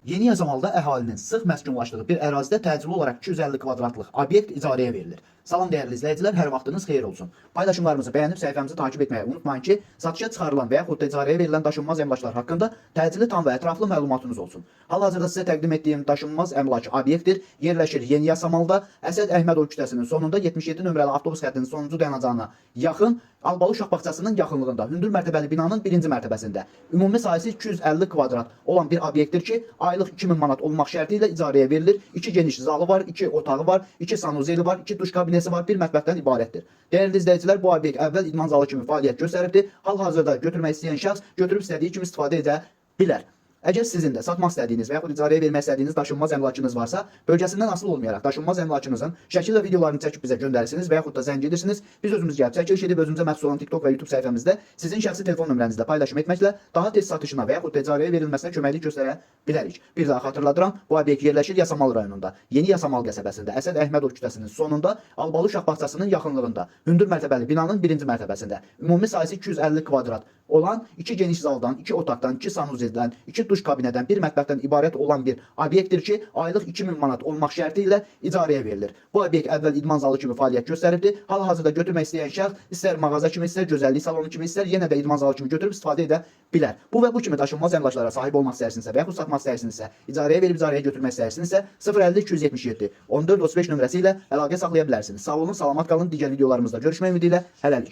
Yeni Yasamalda əhalinin sıx məskunlaşdığı bir ərazidə təcili olaraq 250 kvadratlıq obyekt icarəyə verilir. Salam dəyərli izləyicilər, hər vaxtınız xeyir olsun. Paylaşımlarımızı bəyənib səhifəmizi takip etməyi unutmayın ki, satışa çıxarılan və yaxud da icarəyə verilən daşınmaz əmlaklar haqqında təcili, tam və ətraflı məlumatınız olsun. Hal-hazırda sizə təqdim etdiyim daşınmaz əmlak obyektdir. Yerləşir Yeni Yasamalda, Əsəd Əhmədov küçəsinin sonunda 77 nömrəli avtobus xəttinin sonuncu dayanacağına yaxın, Albalı uşaq bağçasının yaxınlığında, hündür mərtəbəli binanın birinci mərtəbəsində. Ümumi sahəsi 250 kvadrat olan bir obyektdir ki, aylıq 2000 manat olmaq şərti ilə icarəyə verilir. 2 geniş zalı var, 2 otağı var, 2 sanuzeli var, 2 duş kabinesi var, bir mətbəxdən ibarətdir. Dəyərli izləyicilər, bu obyekt əvvəl idman zalı kimi fəaliyyət göstəribdir. Hal-hazırda götürmək istəyən şəxs götürüb istədiyi kimi istifadə edə bilər. Əgər sizin də satmaq istədiyiniz və yaxud icarəyə vermək istədiyiniz daşınmaz əmlakınız varsa, bölgəsindən asılı olmayaraq daşınmaz əmlakınızın şəkil və videolarını çəkib bizə göndərirsiniz və yaxud da zəng edirsiniz. Biz özümüz gəlib çəkiliş edib özümüzə məxsus olan TikTok və YouTube səhifəmizdə sizin şəxsi telefon nömrənizlə paylaşım etməklə daha tez satışına və yaxud da icarəyə verilməsinə köməklik göstərə bilərik. Bir daha xatırladıram, bu obyekt yerləşir Yasamal rayonunda, Yeni Yasamal qəsəbəsində, Əsəd Əhmədov küçəsinin sonunda, Albalı uşaq bağçasının yaxınlığında, hündür mərtəbəli binanın birinci mərtəbəsində. Ümumi sahəsi 250 kvadrat olan 2 geniş zaldan, 2 otaqdan, 2 sanuzeldən, 2 duş kabinədən, bir mətbəxdən ibarət olan bir obyektdir ki, aylıq 2000 manat olmaq şərti ilə icarəyə verilir. Bu obyekt əvvəl idman zalı kimi fəaliyyət göstəribdir. Hal-hazırda götürmək istəyən şəxs istər mağaza kimi, istər gözəllik salonu kimi, istər yenə də idman zalı kimi götürüb istifadə edə bilər. Bu və bu kimi daşınmaz əmlaklara sahib olmaq istəyirsinizsə və yaxud satmaq istəyirsinizsə, icarəyə verib icarəyə götürmək istəyirsinizsə 050 277 14 35 nömrəsi ilə əlaqə saxlaya bilərsiniz. Sağ olun, salamat qalın. Digər videolarımızda görüşmək ümidi ilə hələlik.